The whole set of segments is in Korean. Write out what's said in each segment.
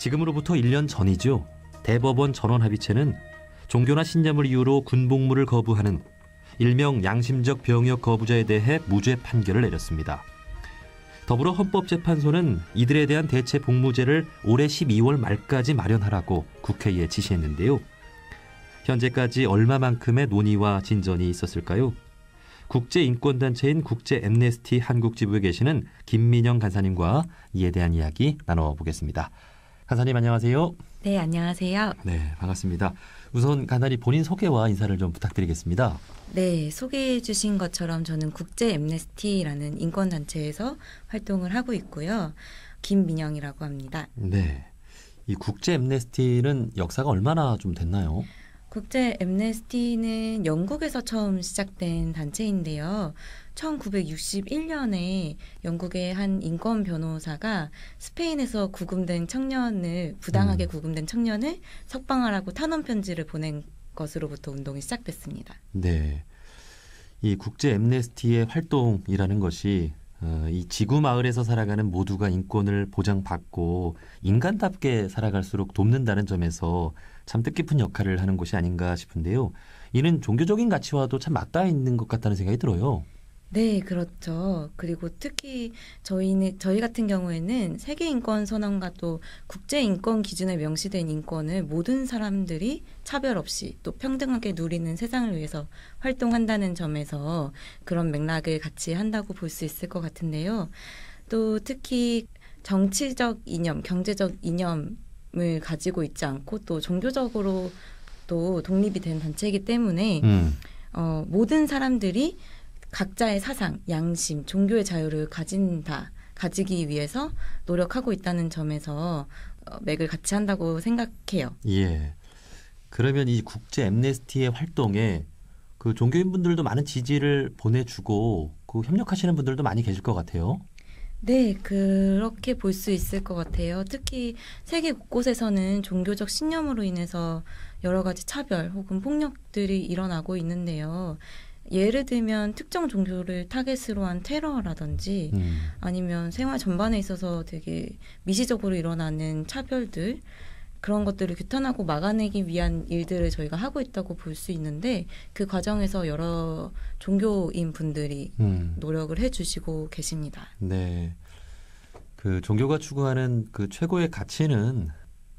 지금으로부터 1년 전이죠. 대법원 전원합의체는 종교나 신념을 이유로 군복무를 거부하는 일명 양심적 병역 거부자에 대해 무죄 판결을 내렸습니다. 더불어 헌법재판소는 이들에 대한 대체 복무제를 올해 12월 말까지 마련하라고 국회에 지시했는데요. 현재까지 얼마만큼의 논의와 진전이 있었을까요? 국제인권단체인 국제앰네스티 한국지부에 계시는 김민영 간사님과 이에 대한 이야기 나눠보겠습니다. 간사님 안녕하세요. 네, 안녕하세요. 네, 반갑습니다. 우선 간단히 본인 소개와 인사를 좀 부탁드리겠습니다. 네, 소개해 주신 것처럼 저는 국제앰네스티라는 인권단체에서 활동을 하고 있고요. 김민영이라고 합니다. 네, 이 국제앰네스티는 역사가 얼마나 좀 됐나요? 국제앰네스티는 영국에서 처음 시작된 단체인데요. 1961년에 영국의 한 인권 변호사가 스페인에서 부당하게 구금된 청년을 석방하라고 탄원 편지를 보낸 것으로부터 운동이 시작됐습니다. 네, 이 국제앰네스티의 활동이라는 것이 이 지구 마을에서 살아가는 모두가 인권을 보장받고 인간답게 살아갈수록 돕는다는 점에서 참 뜻깊은 역할을 하는 곳이 아닌가 싶은데요. 이는 종교적인 가치와도 참 맞닿아 있는 것 같다는 생각이 들어요. 네, 그렇죠. 그리고 특히 저희 같은 경우에는 세계인권선언과 또 국제인권 기준에 명시된 인권을 모든 사람들이 차별 없이 또 평등하게 누리는 세상을 위해서 활동한다는 점에서 그런 맥락을 같이 한다고 볼 수 있을 것 같은데요. 또 특히 정치적 이념, 경제적 이념을 가지고 있지 않고 또 종교적으로 또 독립이 된 단체이기 때문에 모든 사람들이 각자의 사상, 양심, 종교의 자유를 가지기 위해서 노력하고 있다는 점에서 맥을 같이 한다고 생각해요. 예. 그러면 이 국제 앰네스티의 활동에 그 종교인분들도 많은 지지를 보내주고 그 협력하시는 분들도 많이 계실 것 같아요. 네, 그렇게 볼 수 있을 것 같아요. 특히 세계 곳곳에서는 종교적 신념으로 인해서 여러 가지 차별 혹은 폭력들이 일어나고 있는데요. 예를 들면 특정 종교를 타겟으로 한 테러라든지 아니면 생활 전반에 있어서 되게 미시적으로 일어나는 차별들 그런 것들을 규탄하고 막아내기 위한 일들을 저희가 하고 있다고 볼 수 있는데 그 과정에서 여러 종교인 분들이 노력을 해주시고 계십니다. 네, 그 종교가 추구하는 그 최고의 가치는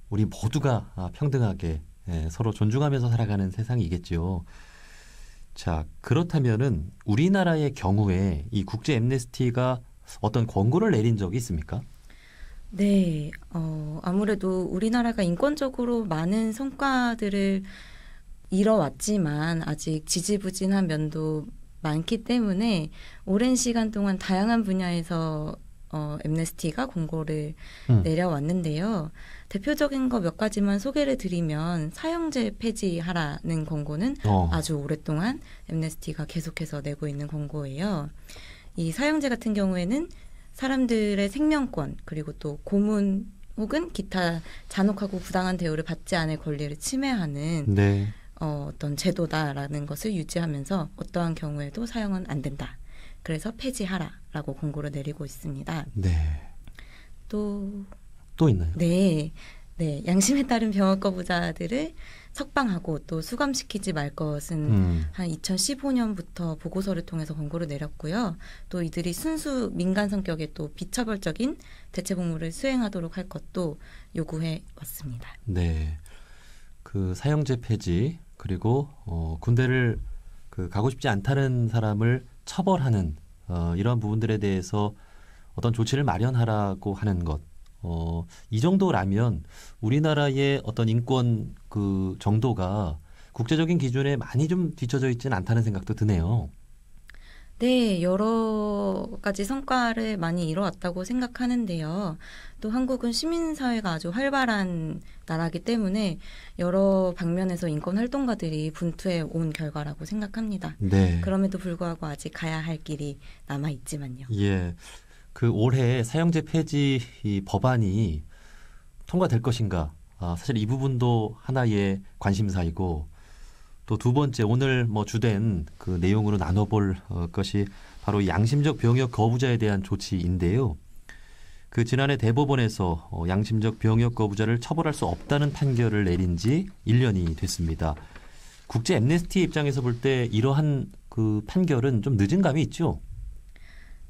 우리 모두가 평등하게 서로 존중하면서 살아가는 세상이겠죠. 자, 그렇다면은 우리나라의 경우에 이 국제 앰네스티가 어떤 권고를 내린 적이 있습니까? 네, 아무래도 우리나라가 인권적으로 많은 성과들을 이뤄왔지만 아직 지지부진한 면도 많기 때문에 오랜 시간 동안 다양한 분야에서 앰네스티가 권고를 내려왔는데요. 대표적인 거 몇 가지만 소개를 드리면 사형제 폐지하라는 권고는 아주 오랫동안 앰네스티가 계속해서 내고 있는 권고예요. 이 사형제 같은 경우에는 사람들의 생명권 그리고 또 고문 혹은 기타 잔혹하고 부당한 대우를 받지 않을 권리를 침해하는 네. 어떤 제도다라는 것을 유지하면서 어떠한 경우에도 사형은 안 된다. 그래서 폐지하라라고 권고를 내리고 있습니다. 네. 또 있나요? 네. 네, 양심에 따른 병역 거부자들을 석방하고 또 수감시키지 말 것은 한 2015년부터 보고서를 통해서 권고를 내렸고요. 또 이들이 순수 민간 성격의 또 비처벌적인 대체 복무를 수행하도록 할 것도 요구해 왔습니다. 네, 그 사형제 폐지 그리고 군대를 가고 싶지 않다는 사람을 처벌하는 이러한 부분들에 대해서 어떤 조치를 마련하라고 하는 것. 이 정도라면 우리나라의 어떤 인권 그 정도가 국제적인 기준에 많이 좀 뒤처져 있지는 않다는 생각도 드네요. 네, 여러 가지 성과를 많이 이뤄왔다고 생각하는데요. 또 한국은 시민사회가 아주 활발한 나라이기 때문에 여러 방면에서 인권 활동가들이 분투해 온 결과라고 생각합니다. 네. 그럼에도 불구하고 아직 가야 할 길이 남아있지만요. 예. 그 올해 사형제 폐지 이 법안이 통과될 것인가? 사실 이 부분도 하나의 관심사이고 또 두 번째 오늘 주된 그 내용으로 나눠볼 것이 바로 양심적 병역 거부자에 대한 조치인데요. 그 지난해 대법원에서 양심적 병역 거부자를 처벌할 수 없다는 판결을 내린 지 1년이 됐습니다. 국제 앰네스티 입장에서 볼 때 이러한 그 판결은 좀 늦은 감이 있죠?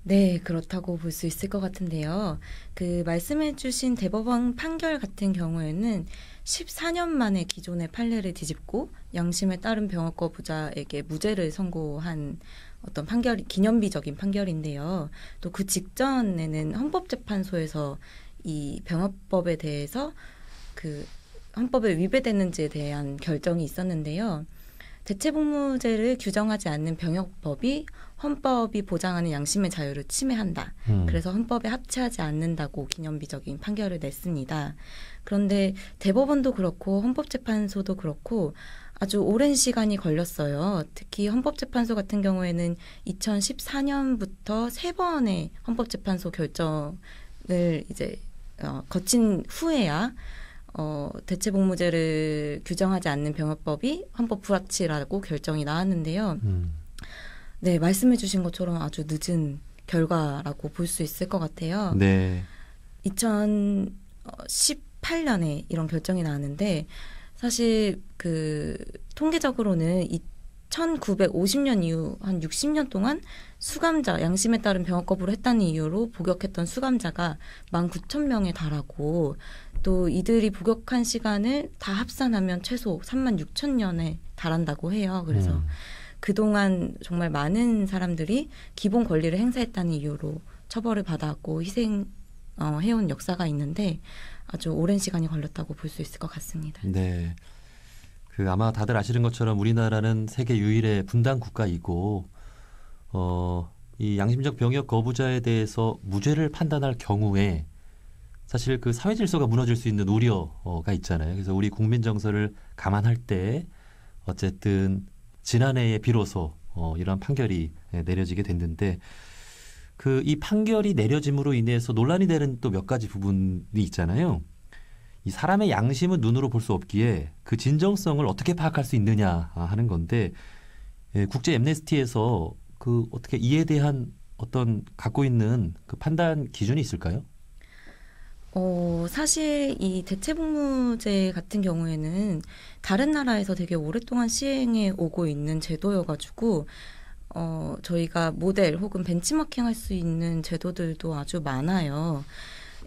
네, 그렇다고 볼 수 있을 것 같은데요. 그 말씀해주신 대법원 판결 같은 경우에는 14년 만에 기존의 판례를 뒤집고 양심에 따른 병역 거부자에게 무죄를 선고한 어떤 기념비적인 판결인데요. 또 그 직전에는 헌법재판소에서 이 병역법에 대해서 그 헌법에 위배되는지에 대한 결정이 있었는데요. 대체복무제를 규정하지 않는 병역법이 헌법이 보장하는 양심의 자유를 침해한다. 그래서 헌법에 합치하지 않는다고 기념비적인 판결을 냈습니다. 그런데 대법원도 그렇고 헌법재판소도 그렇고 아주 오랜 시간이 걸렸어요. 특히 헌법재판소 같은 경우에는 2014년부터 3번의 헌법재판소 결정을 이제 거친 후에야 대체복무제를 규정하지 않는 병역법이 헌법 불합치라고 결정이 나왔는데요. 네, 말씀해 주신 것처럼 아주 늦은 결과라고 볼 수 있을 것 같아요. 네. 2018년에 이런 결정이 나왔는데 사실 그 통계적으로는 1950년 이후 한 60년 동안 수감자, 양심에 따른 병역 거부를 했다는 이유로 복역했던 수감자가 19,000명에 달하고 또 이들이 복역한 시간을 다 합산하면 최소 36,000년에 달한다고 해요. 그래서 그동안 정말 많은 사람들이 기본 권리를 행사했다는 이유로 처벌을 받았고 희생해온 역사가 있는데 아주 오랜 시간이 걸렸다고 볼 수 있을 것 같습니다. 네. 그 아마 다들 아시는 것처럼 우리나라는 세계 유일의 분단 국가이고 이 양심적 병역 거부자에 대해서 무죄를 판단할 경우에 사실 그 사회 질서가 무너질 수 있는 우려가 있잖아요. 그래서 우리 국민 정서를 감안할 때 어쨌든 지난해에 비로소 이런 판결이 내려지게 됐는데 그 이 판결이 내려짐으로 인해서 논란이 되는 또 몇 가지 부분이 있잖아요. 이 사람의 양심은 눈으로 볼 수 없기에 그 진정성을 어떻게 파악할 수 있느냐 하는 건데 국제 앰네스티에서 그 어떻게 이에 대한 어떤 갖고 있는 그 판단 기준이 있을까요? 사실 이 대체복무제 같은 경우에는 다른 나라에서 되게 오랫동안 시행해 오고 있는 제도여가지고 저희가 모델 혹은 벤치마킹 할 수 있는 제도들도 아주 많아요.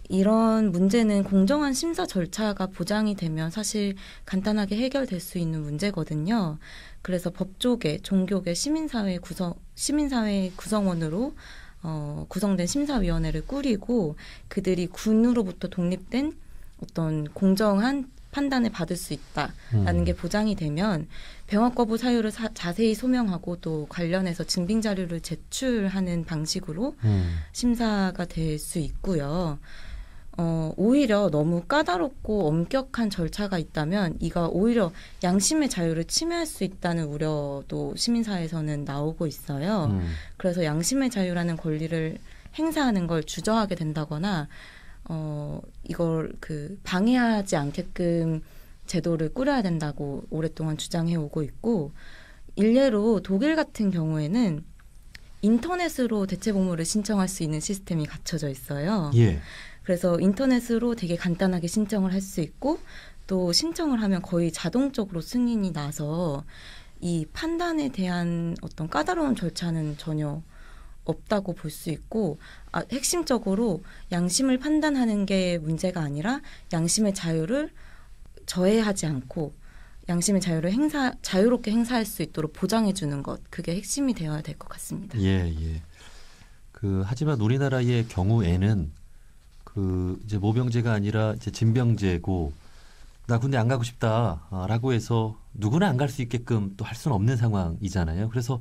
이런 문제는 공정한 심사 절차가 보장이 되면 사실 간단하게 해결될 수 있는 문제거든요. 그래서 법조계, 종교계, 시민사회 구성원으로 구성된 심사위원회를 꾸리고 그들이 군으로부터 독립된 어떤 공정한 판단을 받을 수 있다라는 게 보장이 되면 병역 거부 사유를 자세히 소명하고 또 관련해서 증빙 자료를 제출하는 방식으로 심사가 될 수 있고요. 오히려 너무 까다롭고 엄격한 절차가 있다면 이가 오히려 양심의 자유를 침해할 수 있다는 우려도 시민사회에서는 나오고 있어요. 그래서 양심의 자유라는 권리를 행사하는 걸 주저하게 된다거나 이걸 방해하지 않게끔 제도를 꾸려야 된다고 오랫동안 주장해 오고 있고 일례로 독일 같은 경우에는 인터넷으로 대체복무를 신청할 수 있는 시스템이 갖춰져 있어요. 예. 그래서 인터넷으로 되게 간단하게 신청을 할 수 있고 또 신청을 하면 거의 자동적으로 승인이 나서 이 판단에 대한 어떤 까다로운 절차는 전혀 없다고 볼 수 있고 핵심적으로 양심을 판단하는 게 문제가 아니라 양심의 자유를 저해하지 않고 양심의 자유를 자유롭게 행사할 수 있도록 보장해 주는 것 그게 핵심이 되어야 될 것 같습니다. 예. 하지만 우리나라의 경우에는 이제 모병제가 아니라 이제 진병제고 나 군대 안 가고 싶다라고 해서 누구나 안 갈 수 있게끔 또 할 수는 없는 상황이잖아요. 그래서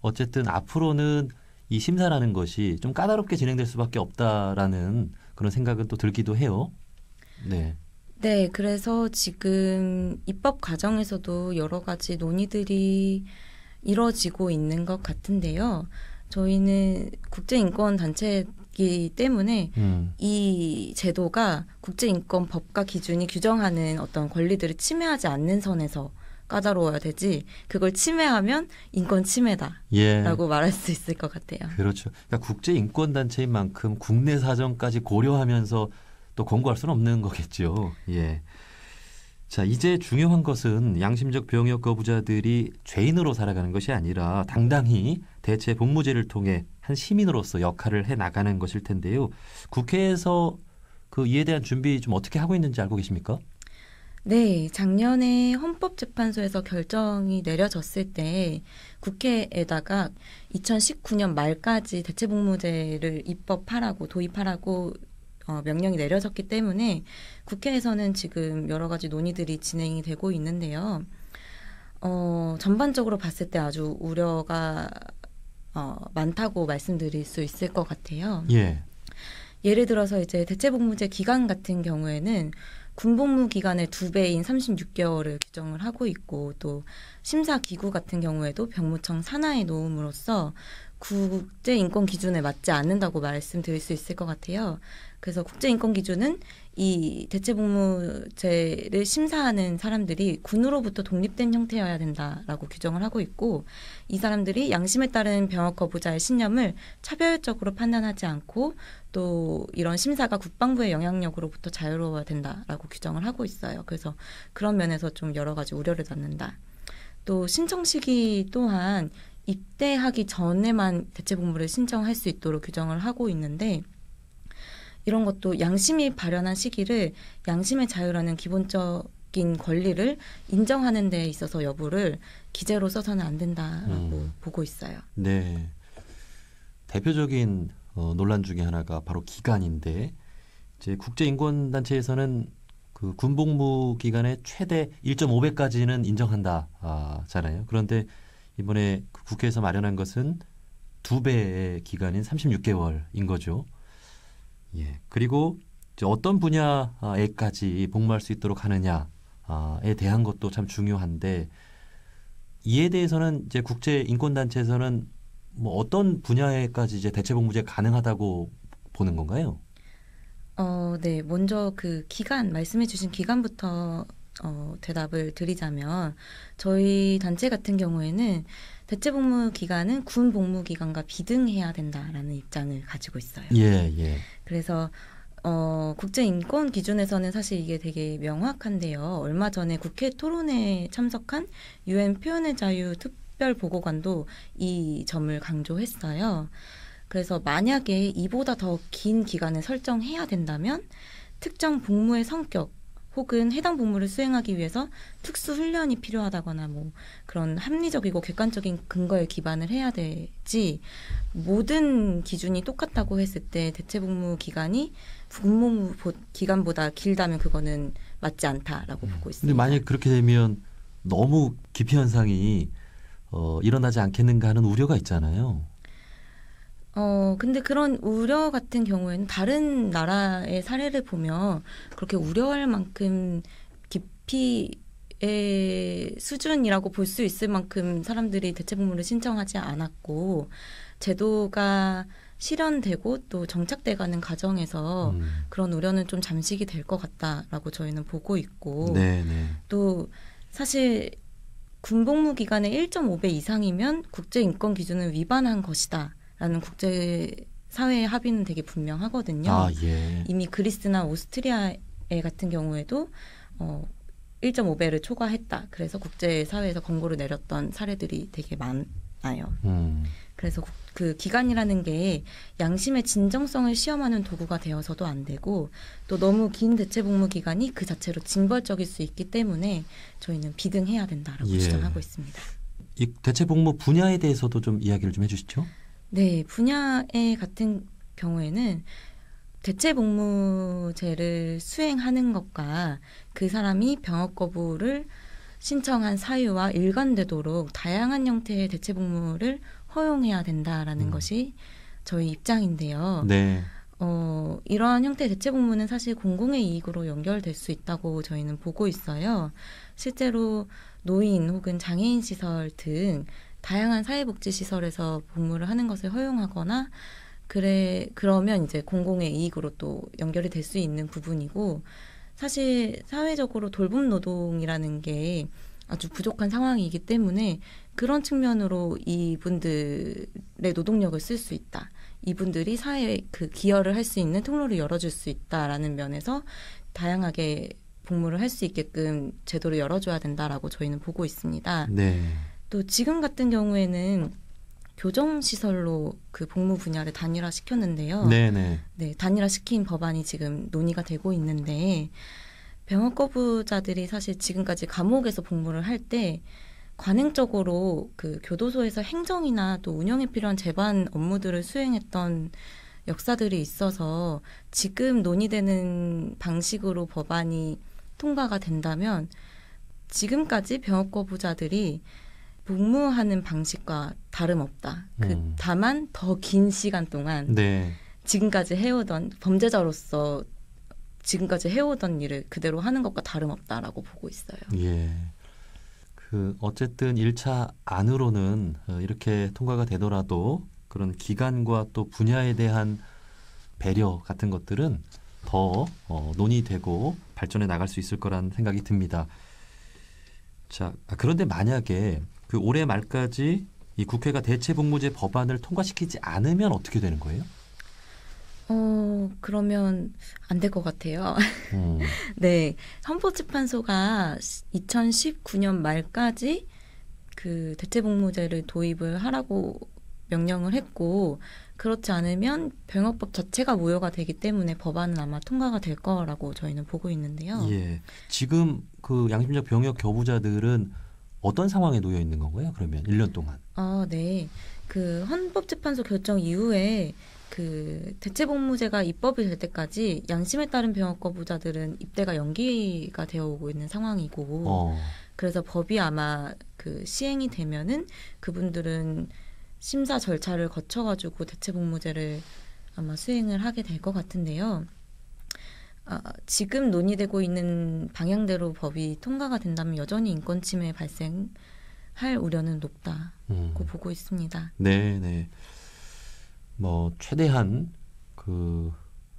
어쨌든 앞으로는 이 심사라는 것이 좀 까다롭게 진행될 수밖에 없다라는 그런 생각은 또 들기도 해요. 네. 네, 그래서 지금 입법 과정에서도 여러 가지 논의들이 이뤄지고 있는 것 같은데요. 저희는 국제인권단체이기 때문에 이 제도가 국제인권법과 기준이 규정하는 어떤 권리들을 침해하지 않는 선에서 까다로워야 되지 그걸 침해하면 인권 침해다라고 예. 말할 수 있을 것 같아요. 그렇죠. 그러니까 국제 인권 단체인 만큼 국내 사정까지 고려하면서 또 권고할 수는 없는 거겠죠. 예. 자, 이제 중요한 것은 양심적 병역 거부자들이 죄인으로 살아가는 것이 아니라 당당히 대체 복무제를 통해 한 시민으로서 역할을 해 나가는 것일 텐데요. 국회에서 그 이에 대한 준비 좀 어떻게 하고 있는지 알고 계십니까? 네, 작년에 헌법재판소에서 결정이 내려졌을 때 국회에다가 2019년 말까지 대체복무제를 입법하라고 도입하라고 명령이 내려졌기 때문에 국회에서는 지금 여러 가지 논의들이 진행이 되고 있는데요. 전반적으로 봤을 때 아주 우려가 많다고 말씀드릴 수 있을 것 같아요. 예. 예를 들어서 이제 대체복무제 기간 같은 경우에는 군복무 기간의 2배인 36개월을 규정을 하고 있고 또 심사기구 같은 경우에도 병무청 산하에 놓음으로써 국제인권 기준에 맞지 않는다고 말씀드릴 수 있을 것 같아요. 그래서 국제인권 기준은 이 대체복무제를 심사하는 사람들이 군으로부터 독립된 형태여야 된다라고 규정을 하고 있고 이 사람들이 양심에 따른 병역 거부자의 신념을 차별적으로 판단하지 않고 또 이런 심사가 국방부의 영향력으로부터 자유로워야 된다라고 규정을 하고 있어요. 그래서 그런 면에서 좀 여러 가지 우려를 낳는다. 또 신청 시기 또한 입대하기 전에만 대체복무를 신청할 수 있도록 규정을 하고 있는데 이런 것도 양심이 발현한 시기를 양심의 자유라는 기본적인 권리를 인정하는 데 있어서 여부를 기재로 써서는 안 된다라고 보고 있어요. 네. 대표적인 논란 중에 하나가 바로 기간인데 이제 국제인권단체에서는 그 군복무 기간의 최대 1.5배까지는 인정한다잖아요. 그런데 이번에 국회에서 마련한 것은 2배의 기간인 36개월인 거죠. 예. 그리고 이제 어떤 분야에까지 복무할 수 있도록 하느냐에 대한 것도 참 중요한데 이에 대해서는 이제 국제인권단체에서는 뭐 어떤 분야에까지 이제 대체복무제 가능하다고 보는 건가요? 네. 먼저 그 기간, 말씀해 주신 기간부터 대답을 드리자면 저희 단체 같은 경우에는 대체복무 기간은 군 복무 기간과 비등해야 된다라는 입장을 가지고 있어요. 예, 예. 그래서 국제인권 기준에서는 사실 이게 되게 명확한데요. 얼마 전에 국회 토론회에 참석한 UN 표현의 자유 특별보고관도 이 점을 강조했어요. 그래서 만약에 이보다 더 긴 기간을 설정해야 된다면 특정 복무의 성격 혹은 해당 복무를 수행하기 위해서 특수 훈련이 필요하다거나 뭐 그런 합리적이고 객관적인 근거에 기반을 해야 되지 모든 기준이 똑같다고 했을 때 대체복무 기간이 군복무 기간보다 길다면 그거는 맞지 않다라고 보고 있습니다. 근데 만약 그렇게 되면 너무 기피 현상이 일어나지 않겠는가 하는 우려가 있잖아요. 근데 그런 우려 같은 경우에는 다른 나라의 사례를 보면 그렇게 우려할 만큼 기피의 수준이라고 볼 수 있을 만큼 사람들이 대체복무를 신청하지 않았고 제도가 실현되고 또 정착돼가는 과정에서 그런 우려는 좀 잠식이 될 것 같다라고 저희는 보고 있고 네네. 또 사실 군복무 기간의 1.5배 이상이면 국제인권 기준을 위반한 것이다. 라는 국제사회의 합의는 되게 분명하거든요. 아, 예. 이미 그리스나 오스트리아 같은 경우에도 1.5배를 초과했다. 그래서 국제사회에서 권고를 내렸던 사례들이 되게 많아요. 그래서 그 기간이라는 게 양심의 진정성을 시험하는 도구가 되어서도 안 되고 또 너무 긴 대체복무 기간이 그 자체로 징벌적일 수 있기 때문에 저희는 비등해야 된다라고 예. 주장하고 있습니다. 이 대체복무 분야에 대해서도 좀 이야기를 좀 해주시죠. 네, 분야의 같은 경우에는 대체복무제를 수행하는 것과 그 사람이 병역 거부를 신청한 사유와 일관되도록 다양한 형태의 대체복무를 허용해야 된다라는 것이 저희 입장인데요. 네. 이러한 형태의 대체복무는 사실 공공의 이익으로 연결될 수 있다고 저희는 보고 있어요. 실제로 노인 혹은 장애인 시설 등 다양한 사회복지시설에서 복무를 하는 것을 허용하거나 그러면 이제 공공의 이익으로 또 연결이 될 수 있는 부분이고 사실 사회적으로 돌봄 노동이라는 게 아주 부족한 상황이기 때문에 그런 측면으로 이분들의 노동력을 쓸 수 있다. 이분들이 사회에 그 기여를 할 수 있는 통로를 열어줄 수 있다라는 면에서 다양하게 복무를 할 수 있게끔 제도를 열어줘야 된다라고 저희는 보고 있습니다. 네. 또 지금 같은 경우에는 교정시설로 그 복무 분야를 단일화시켰는데요. 네네. 네, 단일화시킨 법안이 지금 논의가 되고 있는데 병역 거부자들이 사실 지금까지 감옥에서 복무를 할 때 관행적으로 그 교도소에서 행정이나 또 운영에 필요한 재반 업무들을 수행했던 역사들이 있어서 지금 논의되는 방식으로 법안이 통과가 된다면 지금까지 병역 거부자들이 복무하는 방식과 다름없다. 다만 더 긴 시간 동안 네. 지금까지 해오던 범죄자로서 지금까지 해오던 일을 그대로 하는 것과 다름없다라고 보고 있어요. 예. 그 어쨌든 1차 안으로는 이렇게 통과가 되더라도 그런 기간과 또 분야에 대한 배려 같은 것들은 더 논의되고 발전해 나갈 수 있을 거란 생각이 듭니다. 자, 그런데 만약에 그 올해 말까지 이 국회가 대체복무제 법안을 통과시키지 않으면 어떻게 되는 거예요? 그러면 안 될 것 같아요. 네. 헌법재판소가 2019년 말까지 그 대체복무제를 도입을 하라고 명령을 했고, 그렇지 않으면 병역법 자체가 무효가 되기 때문에 법안은 아마 통과가 될 거라고 저희는 보고 있는데요. 예. 지금 그 양심적 병역 거부자들은 어떤 상황에 놓여 있는 건가요? 그러면 1년 동안. 네. 그 헌법재판소 결정 이후에 그 대체복무제가 입법이 될 때까지 양심에 따른 병역 거부자들은 입대가 연기가 되어 오고 있는 상황이고, 그래서 법이 아마 그 시행이 되면은 그분들은 심사 절차를 거쳐가지고 대체복무제를 아마 수행을 하게 될 것 같은데요. 지금 논의되고 있는 방향대로 법이 통과가 된다면 여전히 인권 침해 발생할 우려는 높다고 보고 있습니다. 네, 네. 뭐 최대한 그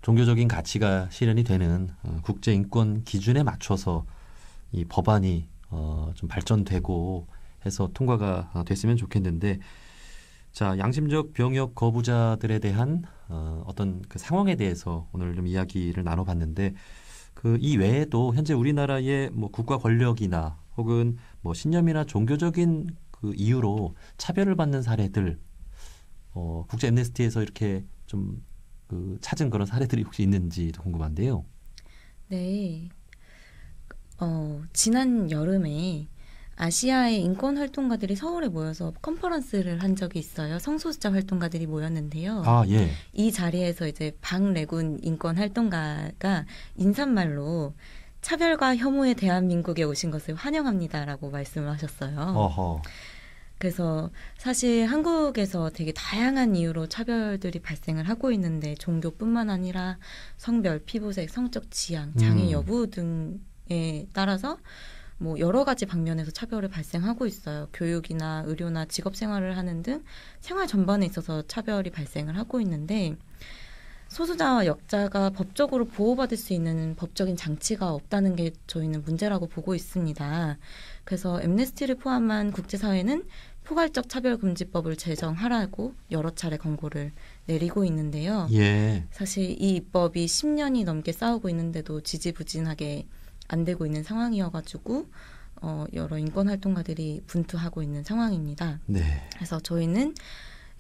종교적인 가치가 실현이 되는 국제 인권 기준에 맞춰서 이 법안이 좀 발전되고 해서 통과가 됐으면 좋겠는데, 자, 양심적 병역 거부자들에 대한 어떤 그 상황에 대해서 오늘 좀 이야기를 나눠봤는데, 그 이 외에도 현재 우리나라의 뭐 국가 권력이나 혹은 뭐 신념이나 종교적인 그 이유로 차별을 받는 사례들, 국제 엠네스티에서 이렇게 좀 그 찾은 그런 사례들이 혹시 있는지도 궁금한데요. 네. 지난 여름에 아시아의 인권 활동가들이 서울에 모여서 컨퍼런스를 한 적이 있어요. 성소수자 활동가들이 모였는데요. 예. 이 자리에서 이제 박래군 인권 활동가가 인사말로 차별과 혐오의 대한민국에 오신 것을 환영합니다라고 말씀을 하셨어요. 어허. 그래서 사실 한국에서 되게 다양한 이유로 차별들이 발생을 하고 있는데 종교뿐만 아니라 성별, 피부색, 성적 지향, 장애 여부 등에 따라서 뭐 여러 가지 방면에서 차별이 발생하고 있어요. 교육이나 의료나 직업 생활을 하는 등 생활 전반에 있어서 차별이 발생을 하고 있는데 소수자와 역자가 법적으로 보호받을 수 있는 법적인 장치가 없다는 게 저희는 문제라고 보고 있습니다. 그래서 엠네스티를 포함한 국제사회는 포괄적 차별금지법을 제정하라고 여러 차례 권고를 내리고 있는데요. 예. 사실 이 입법이 10년이 넘게 싸우고 있는데도 지지부진하게 안 되고 있는 상황이어가지고 여러 인권활동가들이 분투하고 있는 상황입니다. 네. 그래서 저희는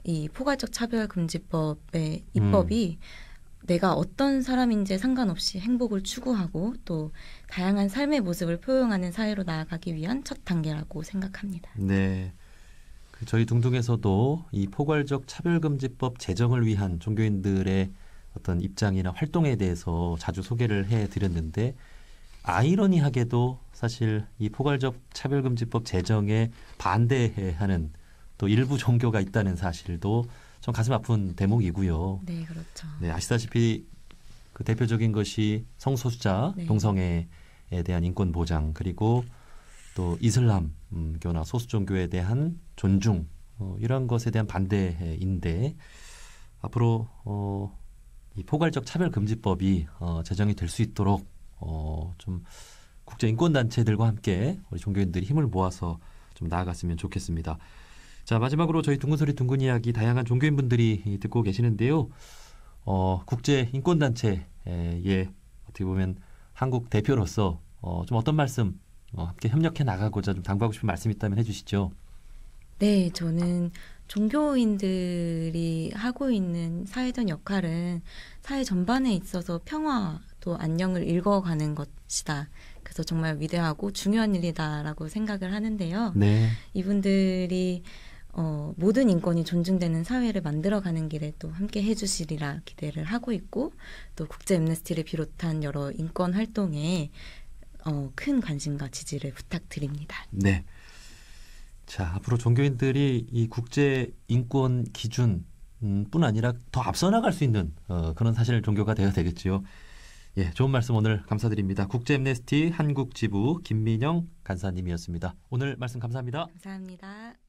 이 포괄적 차별금지법의 입법이 내가 어떤 사람인지에 상관없이 행복을 추구하고 또 다양한 삶의 모습을 포용하는 사회로 나아가기 위한 첫 단계라고 생각합니다. 네. 저희 둥둥에서도 이 포괄적 차별금지법 제정을 위한 종교인들의 어떤 입장이나 활동에 대해서 자주 소개를 해드렸는데, 아이러니하게도 사실 이 포괄적 차별금지법 제정에 반대하는 또 일부 종교가 있다는 사실도 좀 가슴 아픈 대목이고요. 네, 그렇죠. 네, 아시다시피 그 대표적인 것이 성소수자, 네. 동성애에 대한 인권 보장, 그리고 또 이슬람교나 소수 종교에 대한 존중, 이런 것에 대한 반대인데, 앞으로 이 포괄적 차별금지법이 제정이 될 수 있도록 좀 국제 인권 단체들과 함께 우리 종교인들이 힘을 모아서 좀 나아갔으면 좋겠습니다. 자, 마지막으로 저희 둥근소리 둥근 이야기 다양한 종교인분들이 듣고 계시는데요. 국제 인권 단체에 어떻게 보면 한국 대표로서 좀 어떤 말씀 함께 협력해 나가고자 좀 당부하고 싶은 말씀 있다면 해주시죠. 네, 저는 종교인들이 하고 있는 사회적 역할은 사회 전반에 있어서 평화 또 안녕을 읽어가는 것이다. 그래서 정말 위대하고 중요한 일이다라고 생각을 하는데요. 네. 이분들이 모든 인권이 존중되는 사회를 만들어가는 길에 또 함께 해주시리라 기대를 하고 있고 또 국제 엠네스티를 비롯한 여러 인권 활동에 큰 관심과 지지를 부탁드립니다. 네. 자, 앞으로 종교인들이 이 국제 인권 기준 뿐 아니라 더 앞서 나갈 수 있는 그런 사실 종교가 되어야 되겠지요. 예, 좋은 말씀 오늘 감사드립니다. 국제 엠네스티 한국 지부 김민영 간사님이었습니다. 오늘 말씀 감사합니다. 감사합니다.